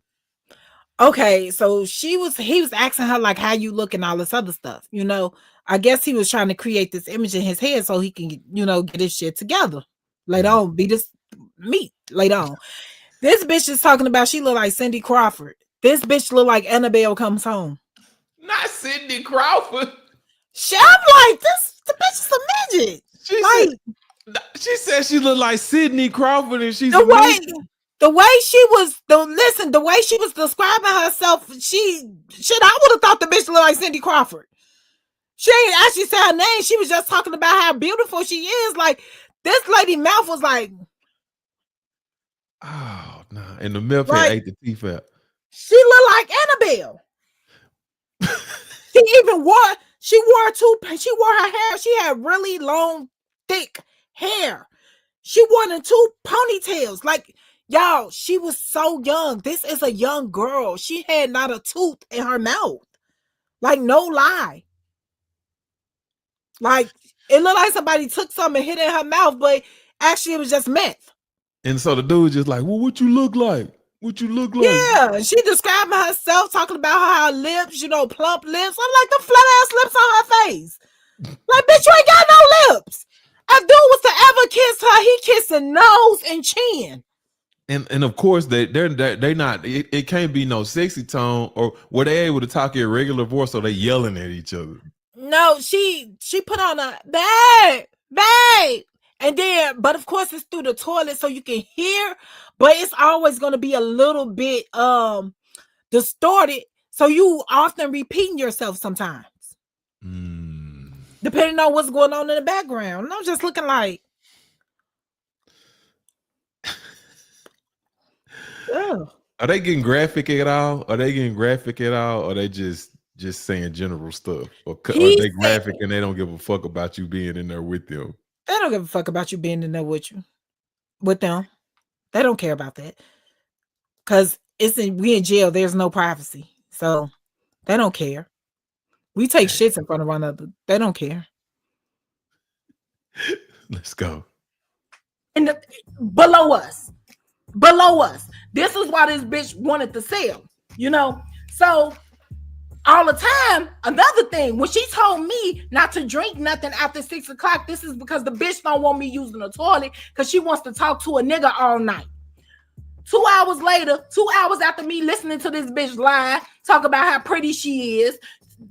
Okay, so he was asking her like how you look and all this other stuff, you know. I guess he was trying to create this image in his head so he can, you know, get his shit together. Later on, be this meat later on. This bitch is talking about she look like Cindy Crawford. This bitch look like Annabelle Comes Home.
Not Cindy Crawford.
I'm like, the bitch is a midget.
She said she looked like Sidney Crawford and she's
the way she was describing herself, I would have thought the bitch looked like Cindy Crawford. She ain't actually said her name. She was just talking about how beautiful she is. Like, this lady mouth was like,
oh no, nah. And the milk had ate the teeth out.
She looked like Annabelle. She wore her hair. She had really long, thick hair. She wore the 2 ponytails. Like, y'all, she was so young. This is a young girl. She had not a tooth in her mouth. Like, no lie. Like, it looked like somebody took something and hit it in her mouth, but actually it was just meth.
And so the dude was just like, well, what you look like? What you look like?
Yeah, she describing herself, talking about her lips, you know, plump lips. I'm like, the flat ass lips on her face. Like, bitch, you ain't got no lips. If dude was to ever kiss her, he kissing nose and chin.
And of course they're not. It can't be no sexy tone, or were they able to talk in regular voice? So they yelling at each other.
No, she put on a babe. And then, but of course it's through the toilet so you can hear, but it's always going to be a little bit distorted. So you often repeating yourself sometimes. Depending on what's going on in the background. And I'm just looking like, oh.
Are they getting graphic at all? Or they just saying general stuff? Or are they graphic and they don't give a fuck about you being in there with them?
They don't give a fuck about you being in there with them. They don't care about that. Because we in jail. There's no privacy, so they don't care. We take
Hey,
shits in front of one another. They don't care.
let's go.
And below us. This is why this bitch wanted to sell. You know, so all the time. Another thing, when she told me not to drink nothing after 6 o'clock, this is because the bitch don't want me using the toilet because she wants to talk to a nigga all night. 2 hours later, 2 hours after me listening to this bitch lie, talk about how pretty she is,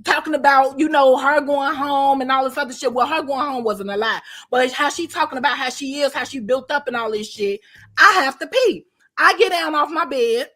talking about, you know, her going home and all this other shit. Well, her going home wasn't a lie, but how she talking about how she is, how she built up and all this shit. I have to pee. I get down off my bed.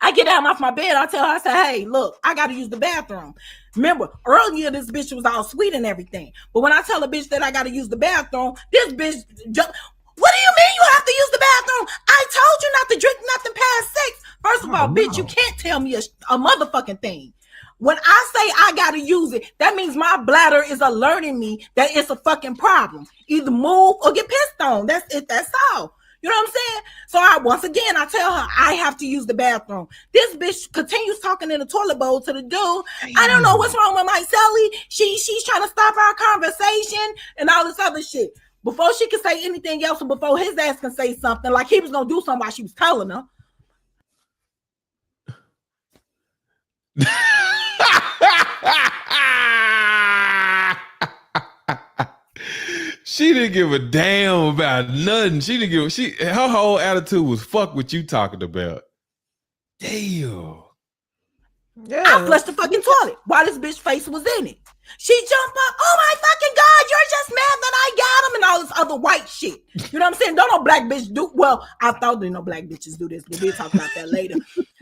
I tell her, I say, hey, look, I got to use the bathroom. Remember, earlier this bitch was all sweet and everything. But when I tell a bitch that I got to use the bathroom, this bitch just, what do you mean you have to use the bathroom? I told you not to drink nothing past 6. First of all, bitch, you can't tell me a motherfucking thing. When I say I got to use it, that means my bladder is alerting me that it's a fucking problem. Either move or get pissed on. That's it. That's all. You know what I'm saying? So I tell her I have to use the bathroom. This bitch continues talking in the toilet bowl to the dude. I don't know what's wrong with my celly. She's trying to stop our conversation and all this other shit. Before she can say anything else, or before his ass can say something, like he was gonna do something while she was telling her.
She didn't give a damn about nothing. She didn't give. Her whole attitude was fuck what you talking about. Damn.
Yeah. I flushed the fucking toilet while this bitch face was in it. She jumped up. Oh my fucking God, you're just mad that I got him and all this other white shit. You know what I'm saying? Don't no black bitch do. Well, I thought no black bitches do this, but we'll talk about that later.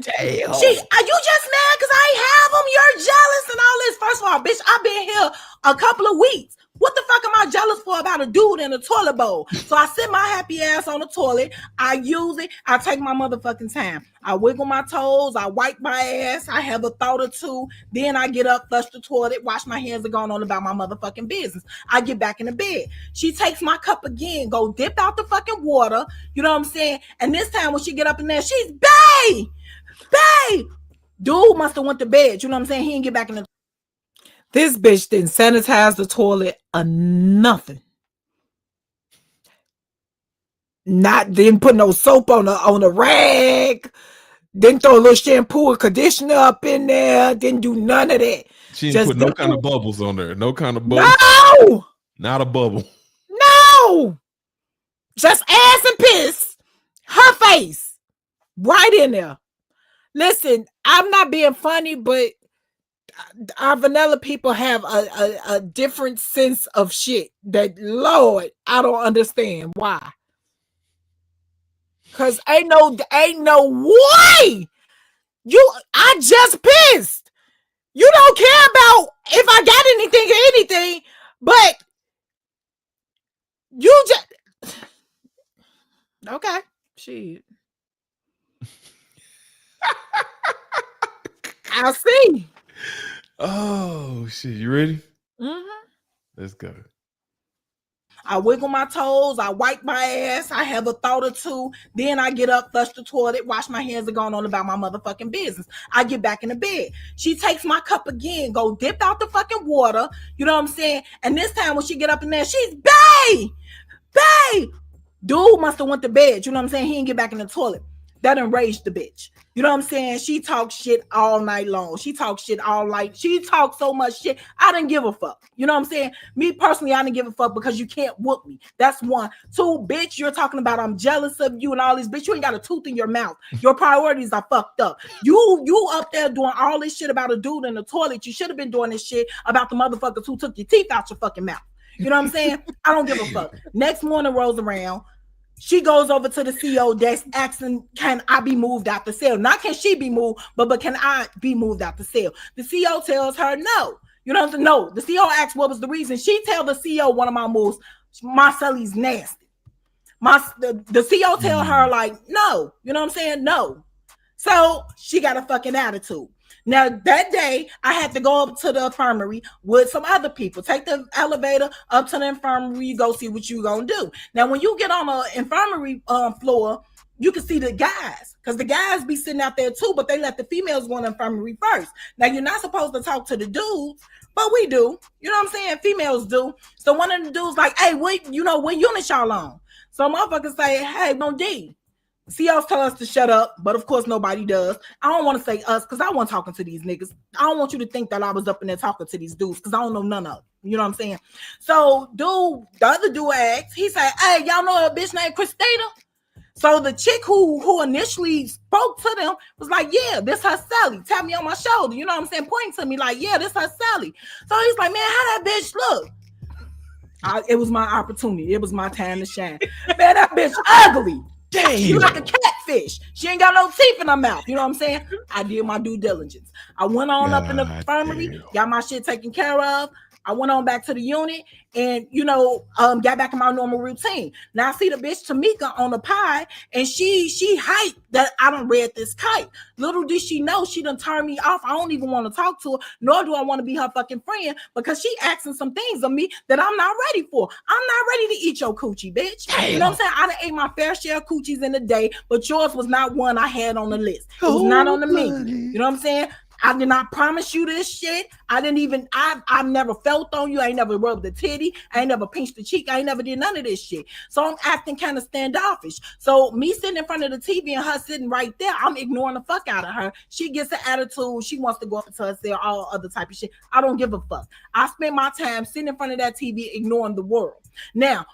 Damn. Are you just mad because I have them? You're jealous and all this. First of all, bitch, I've been here a couple of weeks. What the fuck am I jealous for about a dude in a toilet bowl? So I sit my happy ass on the toilet. I use it. I take my motherfucking time. I wiggle my toes. I wipe my ass. I have a thought or two. Then I get up, flush the toilet, wash my hands, and going on about my motherfucking business. I get back in the bed. She takes my cup again, go dip out the fucking water. You know what I'm saying? And this time when she get up in there, she's bae. Dude must have went to bed. You know what I'm saying? He didn't get back in the. This bitch didn't sanitize the toilet or nothing. Didn't put no soap on the rag. Didn't throw a little shampoo or conditioner up in there. Didn't do none of that.
She didn't put no kind of bubbles on there. No kind of bubbles.
No!
Not a bubble.
No! Just ass and piss. Her face. Right in there. Listen, I'm not being funny, but our vanilla people have a different sense of shit that, Lord, I don't understand why. Cause ain't no way. I just pissed. You don't care about if I got anything or anything, but you just okay. Shit. I'll see.
Oh shit! You ready?
Mm-hmm.
Let's go.
I wiggle my toes. I wipe my ass. I have a thought or two. Then I get up, flush the toilet, wash my hands, and going on about my motherfucking business. I get back in the bed. She takes my cup again, go dip out the fucking water. You know what I'm saying? And this time when she get up in there, she's bae. Dude must have went to bed. You know what I'm saying? He didn't get back in the toilet. That enraged the bitch. You know what I'm saying? She talks shit all night long. She talks shit all night. She talks so much shit. I didn't give a fuck. You know what I'm saying? Me personally, I didn't give a fuck because you can't whoop me. That's one. Two, bitch, you're talking about I'm jealous of you and all this. Bitch, you ain't got a tooth in your mouth. Your priorities are fucked up. You up there doing all this shit about a dude in the toilet. You should have been doing this shit about the motherfuckers who took your teeth out your fucking mouth. You know what I'm saying? I don't give a fuck. Next morning rolls around. She goes over to the CO desk asking, can I be moved out the cell? Not can she be moved, but can I be moved out the cell? The CO tells her no. You know what I'm saying? No. The CO asks what was the reason. She tell the CO one of my moves, my celly's nasty. The CO tell her like, no. You know what I'm saying? No. So she got a fucking attitude. Now, that day, I had to go up to the infirmary with some other people. Take the elevator up to the infirmary. You go see what you going to do. Now, when you get on the infirmary floor, you can see the guys, because the guys be sitting out there too, but they let the females go in the infirmary first. Now, you're not supposed to talk to the dudes, but we do. You know what I'm saying? Females do. So one of the dudes like, hey, what unit y'all on? So motherfuckers say, hey, no D. COs tell us to shut up, but of course nobody does. I don't want to say us because I wasn't talking to these niggas. I don't want you to think that I was up in there talking to these dudes because I don't know none of them. You know what I'm saying? So the other dude asked, he said, hey, y'all know a bitch named Christina? So the chick who initially spoke to them was like, yeah, this her celly. Tap me on my shoulder. You know what I'm saying? Pointing to me like, yeah, this her celly. So he's like, man, how that bitch look? It was my opportunity. It was my time to shine. Man, that bitch ugly. Damn. You like a catfish. She ain't got no teeth in her mouth. You know what I'm saying? I did my due diligence. I went on up in the infirmary, got my shit taken care of. I went on back to the unit and, got back in my normal routine. Now I see the bitch Tamika on the pie and she hyped that I done read this kite. Little did she know she done turned me off. I don't even want to talk to her, nor do I want to be her fucking friend because she asking some things of me that I'm not ready for. I'm not ready to eat your coochie, bitch. Damn. You know what I'm saying? I done ate my fair share of coochies in the day, but yours was not one I had on the list. It was not on the menu. You know what I'm saying? I did not promise you this shit. I've never felt on you. I ain't never rubbed the titty. I ain't never pinched the cheek. I ain't never did none of this shit. So I'm acting kind of standoffish. So me sitting in front of the TV and her sitting right there, I'm ignoring the fuck out of her. She gets an attitude. She wants to go up to her, say all other type of shit. I don't give a fuck. I spend my time sitting in front of that TV ignoring the world. Now,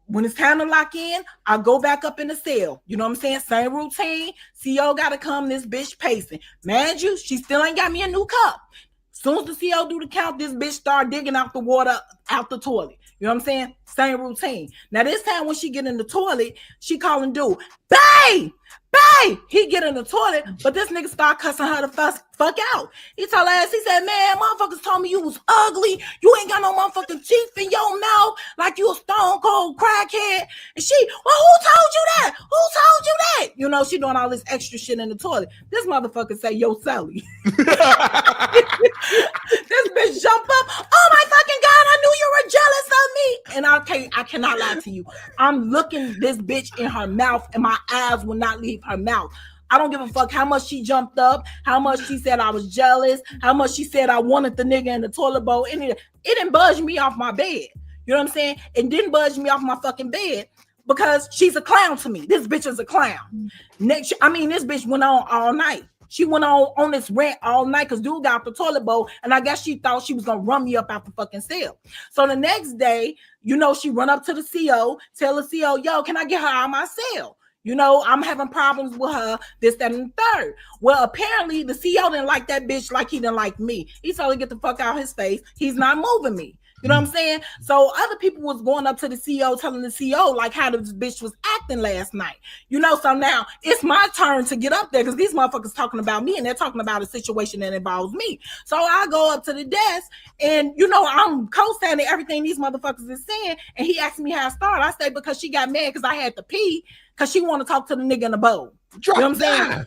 when it's time to lock in, I go back up in the cell. You know what I'm saying? Same routine. CO got to come, this bitch pacing. Man, she still ain't got me a new cup. Soon as the CO do the count, this bitch start digging out the water out the toilet. You know what I'm saying? Same routine. Now this time when she get in the toilet, she calling dude, babe! He get in the toilet, but this nigga start cussing her the fuck out. He told her ass, he said, man, motherfuckers told me you was ugly. You ain't got no motherfucking teeth in your mouth like you a stone cold crackhead. And she, well, who told you that? Who told you that? She doing all this extra shit in the toilet. This motherfucker say, yo, Sally. This bitch jump up. Oh my fucking God, I knew you were jealous of me. And I cannot lie to you. I'm looking this bitch in her mouth and my eyes will not leave her mouth. I don't give a fuck how much she jumped up, how much she said I was jealous, how much she said I wanted the nigga in the toilet bowl. It didn't budge me off my bed. You know what I'm saying? It didn't budge me off my fucking bed because she's a clown to me. This bitch is a clown. This bitch went on all night. She went on this rant all night because dude got the toilet bowl, and I guess she thought she was gonna run me up out the fucking cell. So the next day, she run up to the CO, tell the CO, yo, can I get her out of my cell? I'm having problems with her, this, that, and the third. Well, apparently the CO didn't like that bitch like he didn't like me. He told her to get the fuck out of his face. He's not moving me. You know what I'm saying? So other people was going up to the CO, telling the CO like how this bitch was acting last night. So now it's my turn to get up there because these motherfuckers talking about me and they're talking about a situation that involves me. So I go up to the desk and I'm co-signing everything these motherfuckers is saying. And he asked me how I started. I say because she got mad because I had to pee because she want to talk to the nigga in the bowl. You know what I'm saying?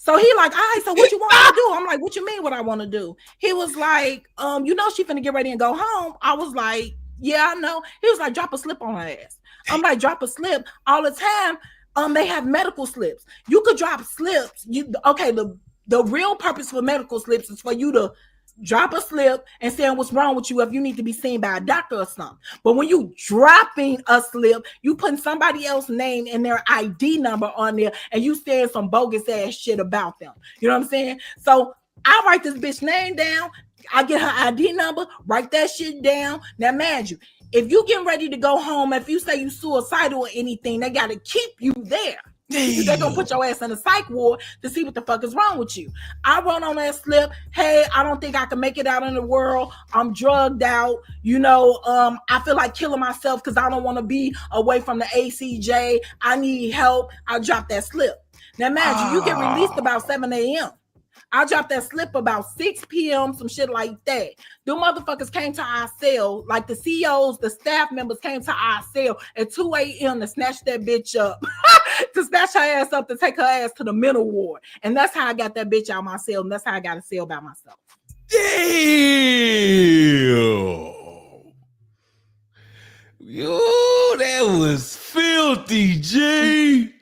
So he like, all right, so what you want to do? I'm like, what you mean what I want to do? He was like, she finna get ready and go home. I was like, yeah, I know. He was like, drop a slip on her ass. I'm like, drop a slip all the time. They have medical slips. You could drop slips. The real purpose for medical slips is for you to drop a slip and saying what's wrong with you if you need to be seen by a doctor or something. But when you dropping a slip, you putting somebody else's name and their ID number on there and you saying some bogus ass shit about them. You know what I'm saying? So I write this bitch name down. I get her ID number, write that shit down. Now, mind you, if you getting ready to go home, if you say you suicidal or anything, they got to keep you there. They're going to put your ass in a psych ward to see what the fuck is wrong with you. I wrote on that slip, hey, I don't think I can make it out in the world. I'm drugged out. I feel like killing myself because I don't want to be away from the ACJ. I need help. I dropped that slip. Now imagine you get released about 7 a.m. I dropped that slip about 6 p.m., some shit like that. The motherfuckers came to our cell, like the CEOs, the staff members came to our cell at 2 a.m. to snatch that bitch up, to snatch her ass up, to take her ass to the mental ward. And that's how I got that bitch out of my cell, and that's how I got a cell by myself.
Damn! Yo, that was filthy, G.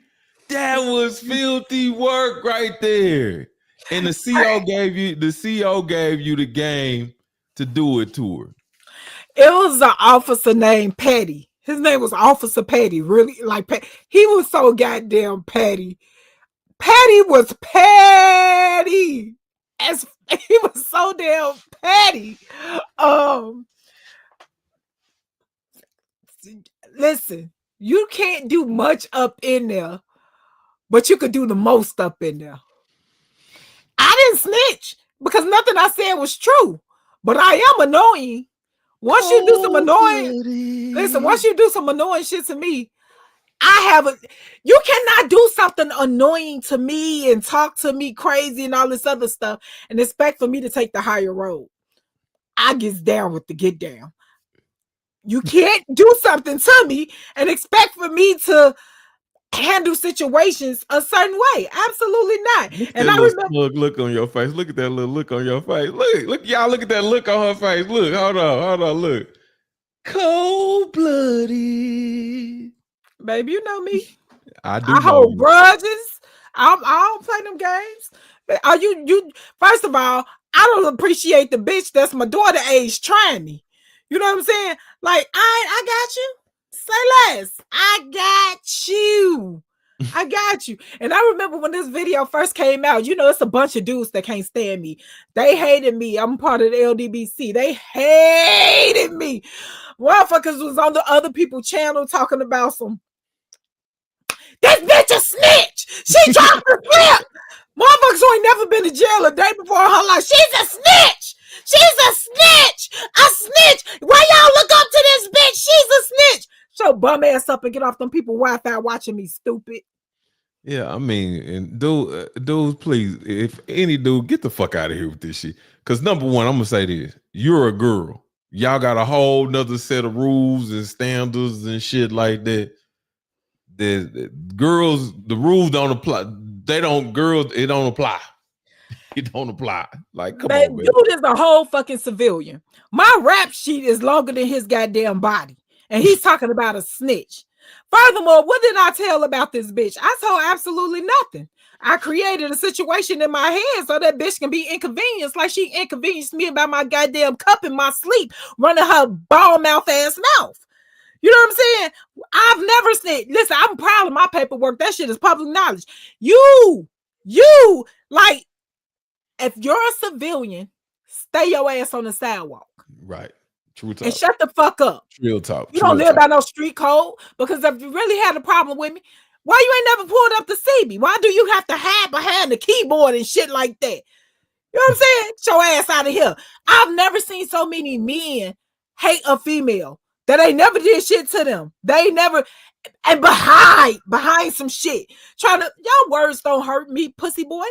That was filthy work right there. And the CEO gave you the game to do it to her.
It was an officer named Petty. His name was Officer Petty. Really, like he was so goddamn petty. Petty was petty. As he was so damn petty. Um, listen, you can't do much up in there, but you could do the most up in there. I didn't snitch because nothing I said was true, but I am annoying. Once you do some annoying, listen, once you do some annoying shit to me, you cannot do something annoying to me and talk to me crazy and all this other stuff and expect for me to take the higher road. I gets down with the get down. You can't do something to me and expect for me to handle situations a certain way. Absolutely not.
Look at
And
that
I
little
remember,
smug look on your face. Look at that little look on your face. Look, y'all, look at that look on her face. Look, hold on, look. Cold blooded.
baby, you know me.
I do
I
know
hold
you.
grudges. I don't play them games. Are you first of all, I don't appreciate the bitch that's my daughter age trying me. You know what I'm saying? Like, I got you. Say less. I got you. I got you. And I remember when this video first came out, you know, it's a bunch of dudes that can't stand me. They hated me. I'm part of the LDBC. They hated me. Motherfuckers was on the other people channel talking about some, this bitch a snitch. She dropped the clip. Motherfuckers who ain't never been to jail a day before in her life. She's a snitch. She's a snitch. A snitch. Why y'all look up to this bitch? She's a snitch. Show bum ass up and get off them people Wi-Fi watching me, stupid.
Yeah, I mean, and dudes, please, if any dude, get the fuck out of here with this shit. Because number one, I'm gonna say this: you're a girl. Y'all got a whole nother set of rules and standards and shit like that. The girls, the rules don't apply. It don't apply. It don't apply. Like, come
But
on, man.
dude is a whole fucking civilian. My rap sheet is longer than his goddamn body. And he's talking about a snitch. Furthermore, what did I tell about this bitch? I told absolutely nothing. I created a situation in my head so that bitch can be inconvenienced like she inconvenienced me about my goddamn cup in my sleep, running her ball mouth ass mouth. You know what I'm saying? I've never said, listen, I'm proud of my paperwork. That shit is public knowledge. You, like, if you're a civilian, stay your ass on the sidewalk.
Right. True talk.
And shut the fuck up.
Real talk.
You don't live by no street code, because if you really had a problem with me, why you ain't never pulled up to see me? Why do you have to hide behind the keyboard and shit like that? You know what I'm saying? Get your ass out of here. I've never seen so many men hate a female that they never did shit to them. They never, and behind some shit. Trying to, your words don't hurt me, pussy boy.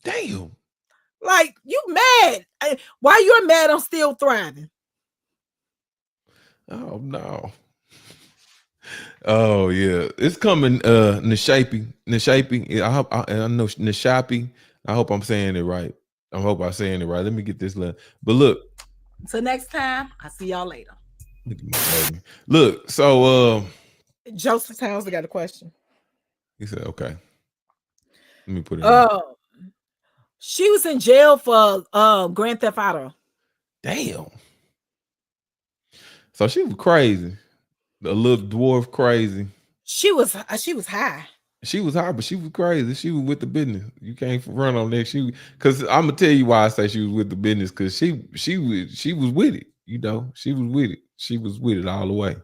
Damn.
Like, you mad. Why you're mad, I'm still thriving.
Oh no. Oh yeah. It's coming, Nishapi. I know Nishapi. I hope I'm saying it right. I hope I'm saying it right. Let me get this letter. But look.
Till next time, I'll see y'all later.
Look at my baby. Look, so
Joseph Townsend got a question.
He said, okay. Let me put it
she was in jail for Grand Theft Auto.
Damn. So she was crazy. The little dwarf crazy.
She was high.
She was high, but she was crazy. She was with the business. You can't run on that. Because I'm gonna tell you why I say she was with the business. Because she was with it. You know, she was with it. She was with it all the way.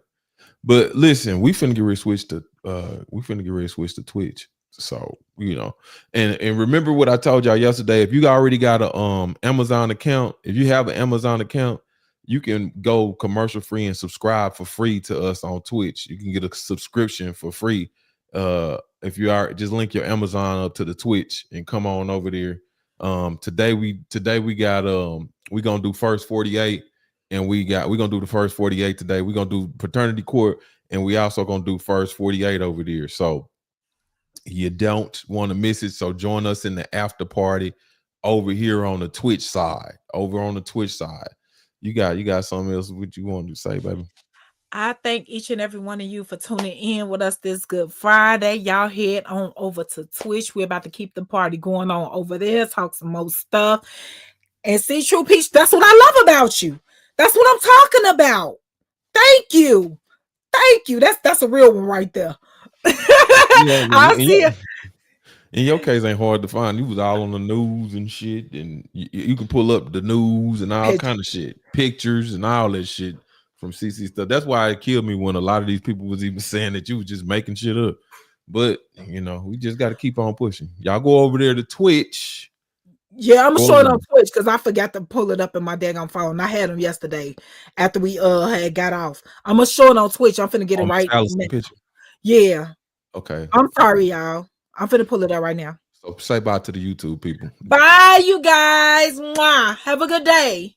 But listen, we finna get ready to switch to Twitch. So, you know, and remember what I told y'all yesterday. If you already got a Amazon account, if you have an Amazon account, you can go commercial free and subscribe for free to us on Twitch. You can get a subscription for free. If you are, just link your Amazon up to the Twitch and come on over there. Today we got we gonna do first 48, and we're gonna do the first 48 today. We're gonna do paternity court, and we also gonna do first 48 over there. So you don't want to miss it. So join us in the after party over here on the Twitch side. You got something else what you want to say, baby?
I thank each and every one of you for tuning in with us this Good Friday. Y'all head on over to Twitch. We're about to keep the party going on over there, talk some more stuff. And see, True Peach, that's what I love about you. That's what I'm talking about. Thank you. Thank you. That's a real one right there.
Yeah,
I'll see you.
in your case, ain't hard to find. You was all on the news and shit, and you can pull up the news and all kind of shit, pictures and all that shit from Cece stuff. That's why it killed me when a lot of these people was even saying that you was just making shit up. But we just got to keep on pushing. Y'all go over there to Twitch.
Yeah, I'm gonna show it on Twitch because I forgot to pull it up in my daggone phone. I had them yesterday after we had got off. I'm gonna show it on Twitch. I'm finna get it right.
Picture.
Yeah.
Okay.
I'm sorry, y'all. I'm finna pull it up right now.
So say bye to the YouTube people.
Bye, you guys. Mwah. Have a good day.